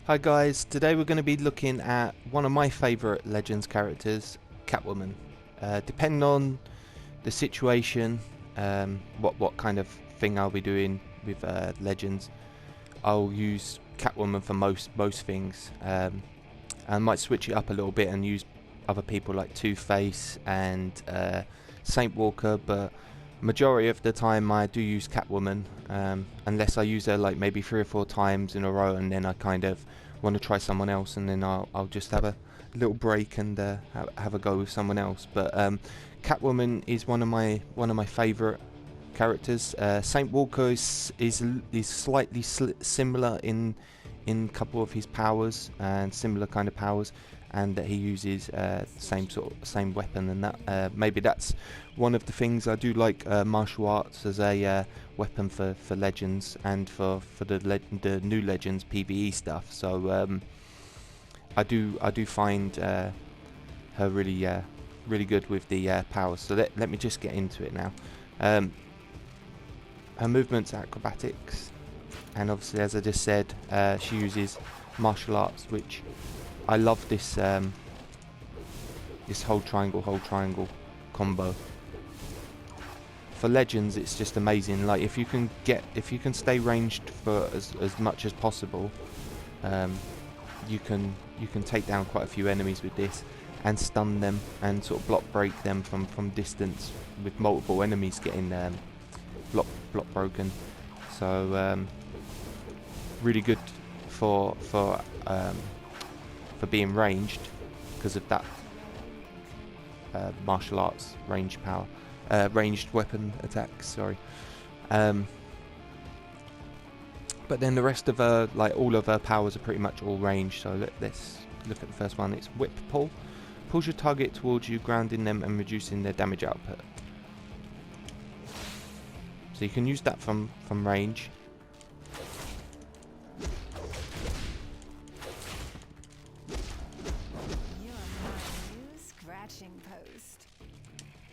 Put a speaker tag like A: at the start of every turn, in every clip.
A: Hi guys, today we're going to be looking at one of my favourite Legends characters, Catwoman. Depending on the situation, what kind of thing I'll be doing with Legends, I'll use Catwoman for most things. I might switch it up a little bit and use other people like Two-Face and Saint Walker, but majority of the time I do use Catwoman, unless I use her like maybe 3 or 4 times in a row, and then I kind of want to try someone else, and then I'll just have a little break and have a go with someone else. But Catwoman is one of my favourite characters. Saint Walker is slightly similar in a couple of his powers and similar kind of powers, and that he uses same weapon, and that maybe that's one of the things I do like martial arts as a weapon for Legends and for the new Legends PvE stuff. So I do find her really good with the powers. So let me just get into it now. Her movement's acrobatics, and obviously, as I just said, she uses martial arts, which I love this this hold triangle combo. For Legends, it's just amazing. Like if you can stay ranged for as much as possible, you can take down quite a few enemies with this and stun them and sort of block break them from distance with multiple enemies getting block broken. So really good for being ranged because of that martial arts range power, ranged weapon attacks. Sorry. But then the rest of her, like all of her powers, are pretty much all ranged. So let's look at the first one. It's Whip Pull. Pulls your target towards you, grounding them and reducing their damage output. So you can use that from range.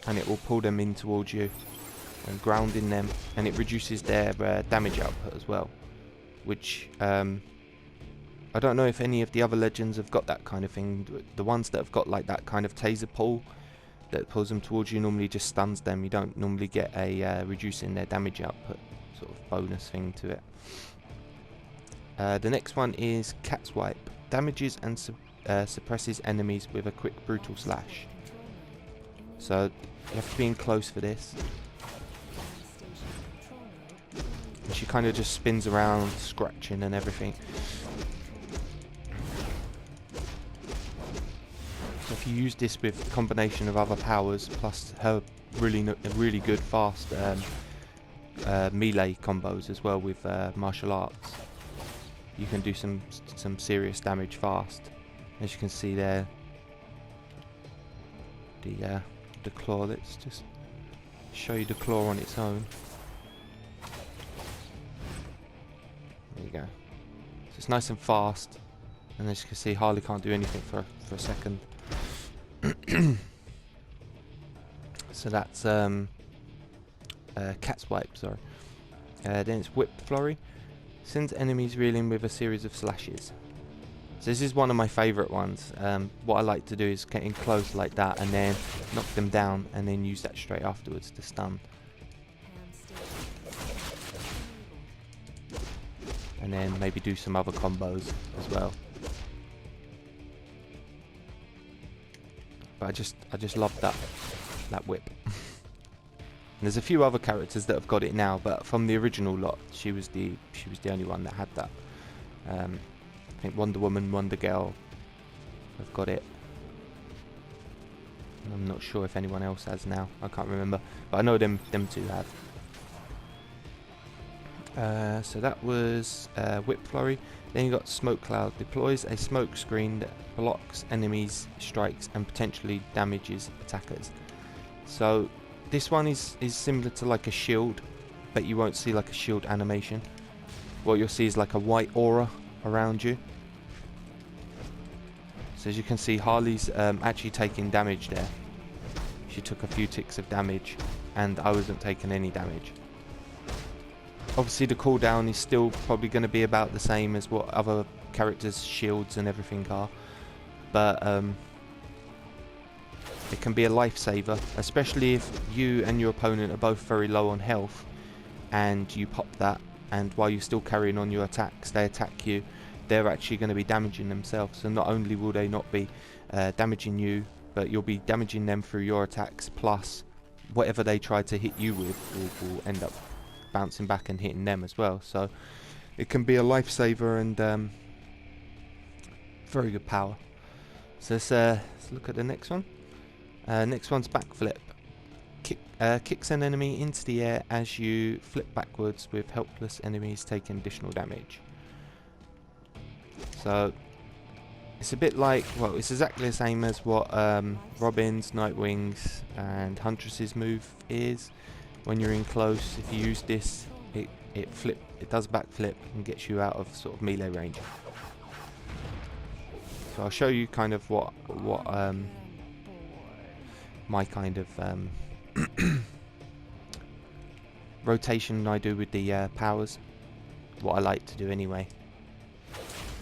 A: And it will pull them in towards you and grounding them, and it reduces their damage output as well, which I don't know if any of the other Legends have got that kind of thing. The ones that have got like that kind of taser pull that pulls them towards you normally just stuns them. You don't normally get a reducing their damage output sort of bonus thing to it. The next one is Cat Swipe. Damages and suppresses enemies with a quick brutal slash. So you have to be in close for this. And she kind of just spins around, scratching and everything. So if you use this with a combination of other powers plus her really good fast melee combos as well with martial arts, you can do some serious damage fast. As you can see there, the claw. Let's just show you the claw on its own. There you go. So it's nice and fast, and as you can see, Harley can't do anything for a second. So that's Cat Swipe, sorry. Then it's Whip Flurry. Sends enemies reeling with a series of slashes. So this is one of my favourite ones. What I like to do is get in close like that and then knock them down and then use that straight afterwards to stun. And then maybe do some other combos as well. But I just love that whip. And there's a few other characters that have got it now, but from the original lot, she was the only one that had that. I think Wonder Woman, Wonder Girl have got it. I'm not sure if anyone else has now. I can't remember, but I know them two have. So that was Whip Flurry. Then you got Smoke Cloud. Deploys a smoke screen that blocks enemies' strikes and potentially damages attackers. So this one is similar to like a shield, but you won't see like a shield animation. What you'll see is like a white aura around you. So as you can see, Harley's actually taking damage there. She took a few ticks of damage, and I wasn't taking any damage. Obviously the cooldown is still probably going to be about the same as what other characters' shields and everything are, but it can be a lifesaver, especially if you and your opponent are both very low on health and you pop that, and while you're still carrying on your attacks, they attack you, they're actually going to be damaging themselves. So not only will they not be damaging you, but you'll be damaging them through your attacks, plus whatever they try to hit you with will end up bouncing back and hitting them as well. So it can be a lifesaver and very good power. So let's look at the next one. Next one's backflip. Kicks an enemy into the air as you flip backwards, with helpless enemies taking additional damage. So it's a bit like, well, it's exactly the same as what Robin's, Nightwing's and Huntress's move is. When you're in close, if you use this, it does backflip and gets you out of sort of melee range. So I'll show you kind of what my kind of rotation I do with the powers. What I like to do anyway.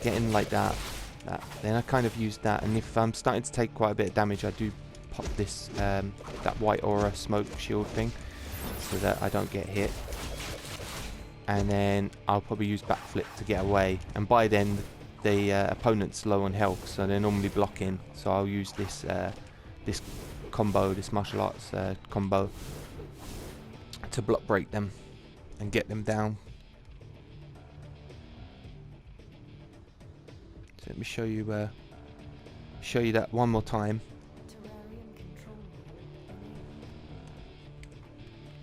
A: Get in like that. Then I kind of use that, and if I'm starting to take quite a bit of damage, I do pop this that white aura smoke shield thing, so that I don't get hit. And then I'll probably use backflip to get away, and by then the opponent's low on health, so they're normally blocking, so I'll use this this combo, this martial arts combo, to block break them and get them down. So let me show you that one more time.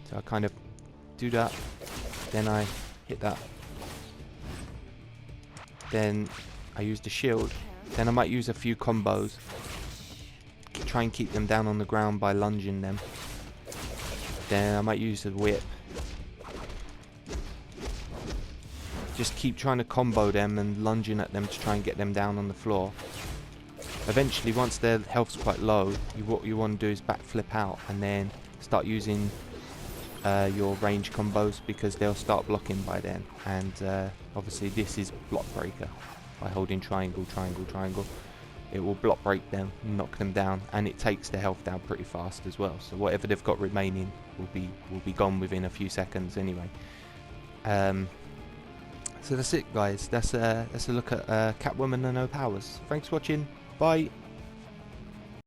A: So I kind of do that, then I hit that, then I use the shield, then I might use a few combos, try and keep them down on the ground by lunging them, then I might use the whip, just keep trying to combo them and lunging at them to try and get them down on the floor. Eventually, once their health's quite low, what you want to do is backflip out and then start using your range combos, because they'll start blocking by then. And obviously this is block breaker. By holding triangle, triangle, triangle, it will block break them, knock them down, and it takes their health down pretty fast as well. So whatever they've got remaining will be gone within a few seconds anyway. So that's it, guys. That's a look at Catwoman and her powers. Thanks for watching. Bye.